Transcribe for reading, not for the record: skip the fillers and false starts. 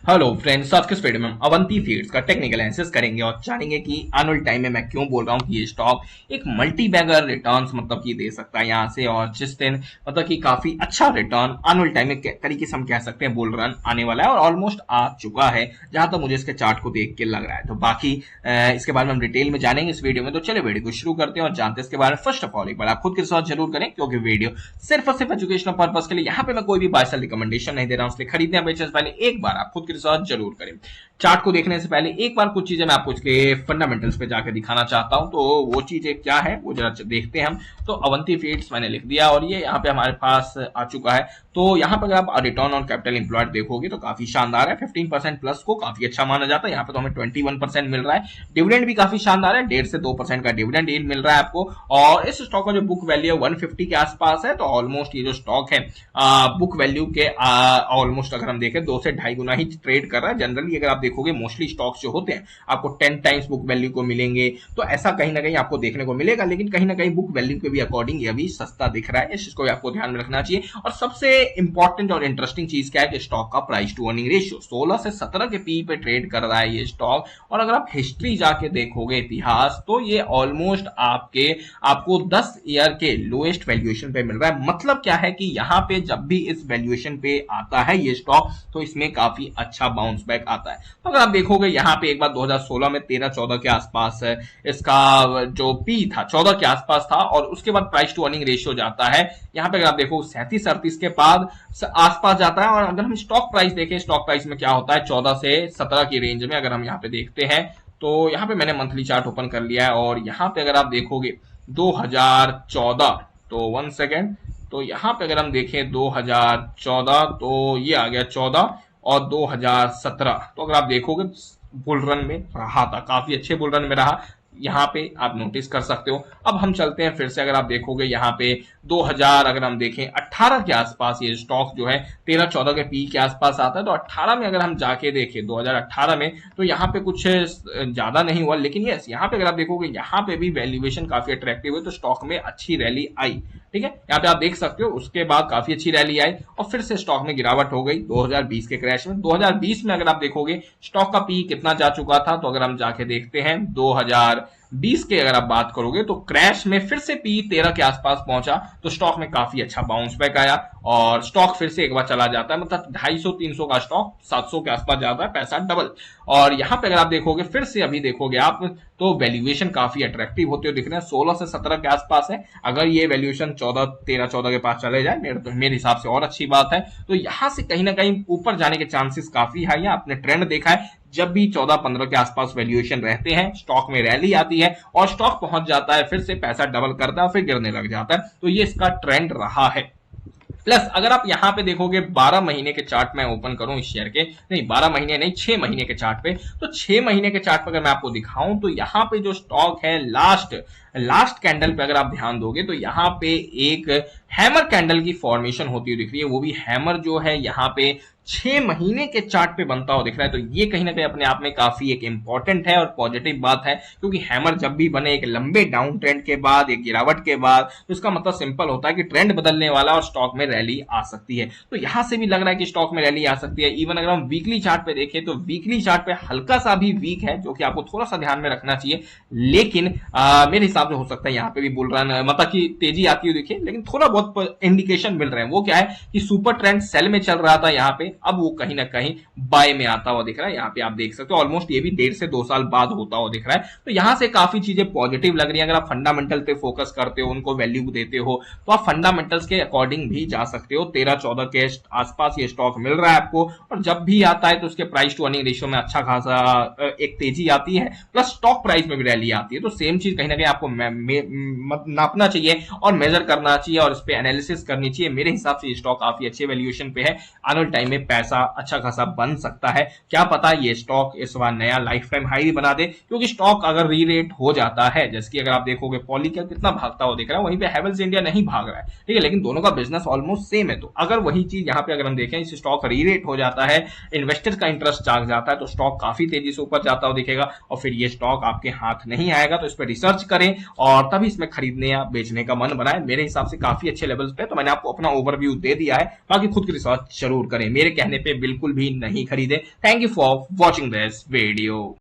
Hello friends, आज के इस वीडियो में हम अवंती फीड्स का टेक्निकल एनालिसिस करेंगे और जानेंगे कि एनुअल टाइम में मैं क्यों बोल रहा हूं कि ये स्टॉक एक मल्टी बैगर रिटर्न्स मतलब कि दे सकता है यहां से, और जिस दिन मतलब कि काफी अच्छा रिटर्न एनुअल टाइम में तरीके से हम कह सकते हैं बुल रन आने वाला है और ऑलमोस्ट आ चुका है जहां तक मुझे इसके चार्ट को देख के लग रहा है। तो बाकी इसके बारे में हम डिटेल में जानेंगे इस वीडियो में। तो चलिए वीडियो को शुरू करते हैं और जानते हैं इसके बारे में। फर्स्ट ऑफ ऑल एक बार आप खुद के साथ जरूर करें, क्योंकि वीडियो सिर्फ और सिर्फ एजुकेशनल पर्पज के लिए, यहाँ पे मैं कोई भी बाय सेल रिकमेंडेशन नहीं दे रहा हूं, इसलिए खरीदने या बेचने से पहले एक बार आप खुद के साथ जरूर करें। चार्ट को देखने से पहले एक बार कुछ चीजें मैं आपको इसके फंडामेंटल्स पे जाकर दिखाना चाहता हूं, तो वो चीजें क्या है वो जरा देखते हैं हम। तो अवंती फीड्स मैंने लिख दिया और ये यहाँ पे हमारे पास आ चुका है। तो यहाँ पर अगर आप रिटर्न ऑन कैपिटल एम्प्लॉयड देखोगे तो काफी शानदार है, 15% प्लस को काफी अच्छा माना जाता है। यहाँ पे तो हमें 21% मिल रहा है। डिविडेंड भी काफी शानदार है, 1.5 से 2% का डिविडेंड यील्ड मिल रहा है आपको। और इस स्टॉक का जो बुक वैल्यू है 150 के आसपास है। तो ऑलमोस्ट ये जो स्टॉक है बुक वैल्यू के ऑलमोस्ट अगर हम देखें 2 से 2.5 गुना ही ट्रेड कर रहा है। जनरली अगर आप देखोगे मोस्टली स्टॉक्स जो होते हैं आपको 10 टाइम्स बुक वैल्यू को मिलेंगे, तो ऐसा कहीं ना कहीं आपको देखने को मिलेगा। लेकिन कहीं ना कहीं बुक वैल्यू के भी अकॉर्डिंग ये भी सस्ता दिख रहा है, इस चीज को भी आपको ध्यान में रखना चाहिए। और सबसे इंपॉर्टेंट और इंटरेस्टिंग चीज क्या है कि स्टॉक का प्राइस टू अर्निंग रेशियो 16 से 17 के पी पे ट्रेड कर रहा है ये स्टॉक। और अगर आप हिस्ट्री जाके देखोगे इतिहास, तो ये ऑलमोस्ट आपको 10 ईयर के लोएस्ट वैल्यूएशन पे मिल रहा है। मतलब क्या है कि यहाँ पे जब भी इस वैल्यूएशन पे आता है ये स्टॉक, तो इसमें काफी अच्छा बाउंस बैक आता है। तो अगर आप देखोगे यहाँ पे एक बार 2016 में 13-14 के आसपास है इसका जो पी था, 14 के आसपास था। और उसके बाद प्राइस टू अर्निंग रेशियो जाता है यहाँ पे अगर आप देखो 37-38 के बाद आसपास जाता है। और अगर हम स्टॉक प्राइस देखें, स्टॉक प्राइस में क्या होता है 14 से 17 की रेंज में अगर हम यहाँ पे देखते हैं, तो यहाँ पे मैंने मंथली चार्ट ओपन कर लिया है। और यहाँ पे अगर आप देखोगे 2014, तो 1 सेकेंड, तो यहाँ पे अगर हम देखें 2014, तो ये आ गया 14 और 2017। तो अगर आप देखोगे बुल रन में रहा था, काफी अच्छे बुल रन में रहा, यहाँ पे आप नोटिस कर सकते हो। अब हम चलते हैं फिर से, अगर आप देखोगे यहाँ पे 2000 अगर हम देखें 18 के आसपास ये स्टॉक जो है 13-14 के पी के आसपास आता है। तो 18 में अगर हम जाके देखें 2018 में, तो यहाँ पे कुछ ज्यादा नहीं हुआ। लेकिन यस, यहाँ पे अगर आप देखोगे यहाँ पे भी वैल्यूएशन काफी अट्रैक्टिव है, तो स्टॉक में अच्छी रैली आई। ठीक है, यहाँ पे आप देख सकते हो उसके बाद काफी अच्छी रैली आई और फिर से स्टॉक में गिरावट हो गई 2020 के क्रैश में। 2020 में अगर आप देखोगे स्टॉक का पी कितना जा चुका था, तो अगर हम जाके देखते हैं 2020 के अगर आप बात करोगे, तो क्रैश में फिर से पी 13 के आसपास पहुंचा, तो स्टॉक में काफी अच्छा बाउंस बैक आया और स्टॉक फिर से एक बार चला जाता है। मतलब 250-300 का स्टॉक 700 के आसपास जाता है, पैसा डबल। और यहाँ पे अगर आप देखोगे फिर से अभी देखोगे आप, तो वैल्यूएशन काफी अट्रैक्टिव होते हुए दिख रहे हैं, 16 से 17 के आसपास है। अगर ये वैल्यूएशन 13-14 के पास चले जाए तो मेरे हिसाब से और अच्छी बात है। तो यहां से कहीं ना कहीं ऊपर जाने के चांसेस काफी हाई है। आपने ट्रेंड देखा है, जब भी 14-15 के आसपास वैल्यूएशन रहते हैं स्टॉक में रैली आती है और स्टॉक पहुंच जाता है, फिर से पैसा डबल करता है, फिर गिरने लग जाता है। तो ये इसका ट्रेंड रहा है। प्लस अगर आप यहां पे देखोगे 12 महीने के चार्ट में ओपन करूं इस शेयर के, नहीं 12 महीने नहीं 6 महीने के चार्ट पे, तो 6 महीने के चार्ट पे अगर मैं आपको दिखाऊं, तो यहां पे जो स्टॉक है लास्ट कैंडल पे अगर आप ध्यान दोगे, तो यहां पे एक हैमर कैंडल की फॉर्मेशन होती हुई दिख रही है। वो भी हैमर जो है यहाँ पे 6 महीने के चार्ट पे बनता हुआ दिख रहा है। तो ये कहीं ना कहीं अपने आप में काफी एक इंपॉर्टेंट है और पॉजिटिव बात है, क्योंकि हैमर जब भी बने एक लंबे डाउन ट्रेंड के बाद, एक गिरावट के बाद, तो इसका मतलब सिंपल होता है कि ट्रेंड बदलने वाला और स्टॉक में रैली आ सकती है। तो यहां से भी लग रहा है कि स्टॉक में रैली आ सकती है। इवन अगर हम वीकली चार्ट पे देखें, तो वीकली चार्ट पे हल्का सा भी वीक है, जो कि आपको थोड़ा सा ध्यान में रखना चाहिए। लेकिन मेरे हिसाब से हो सकता है यहाँ पे भी बुल रन मतलब कि तेजी आती हुई दिखे, लेकिन थोड़ा बहुत इंडिकेशन मिल रहे हैं। वो क्या है कि सुपर ट्रेंड सेल में चल रहा था यहाँ पे, अब वो कहीं ना कहीं बाय में आता हुआ दिख रहा है। यहाँ पे आप देख सकते हो ऑलमोस्ट ये भी 1.5 से 2 साल बाद होता हुआ दिख रहा है। तो यहां से काफी चीजें पॉजिटिव लग रही है। अगर आप फंडामेंटल पे फोकस करते हो, उनको वैल्यू देते हो, तो आप फंडामेंटल्स के अकॉर्डिंग भी जा सकते हो। 13-14 के आसपास ये स्टॉक मिल रहा है आपको, और जब भी आता है तो उसके प्राइस टू अर्निंग रेशियो में अच्छा खासा एक तेजी आती है, प्लस स्टॉक प्राइस में भी रैली आती है। तो सेम चीज कहीं ना कहीं आपको नापना चाहिए और मेजर करना चाहिए और इस पे एनालिसिस करनी चाहिए। मेरे हिसाब से ये स्टॉक काफी अच्छे वैल्यूएशन पे है, आने टाइम में पैसा अच्छा खासा बन सकता है। क्या पता ये स्टॉक इस बार नया लाइफ टाइम हाई भी बना दे, क्योंकि स्टॉक अगर री रेट हो जाता है, जैसे कि अगर आप देखोगे पॉलीकैब कितना भागता हुआ दिख रहा है, वहीं पे हैवेल्स इंडिया नहीं भाग रहा है। ठीक है, लेकिन दोनों का बिजनेस ऑलमोस्ट सेम है। तो अगर वही चीज यहाँ पे अगर हम देखें, इस स्टॉक री रेट हो जाता है, इन्वेस्टर्स का इंटरेस्ट जाग जाता है, तो स्टॉक काफी तेजी से ऊपर जाता हुआ दिखेगा और फिर ये स्टॉक आपके हाथ नहीं आएगा। तो इस पर रिसर्च करें और तभी इसमें खरीदने या बेचने का मन बनाए। मेरे हिसाब से काफी अच्छे लेवल्स पे, तो मैंने आपको अपना ओवरव्यू दे दिया है, बाकी खुद की रिसर्च जरूर करें। मेरे कहने पे बिल्कुल भी नहीं खरीदे। Thank you for watching this video.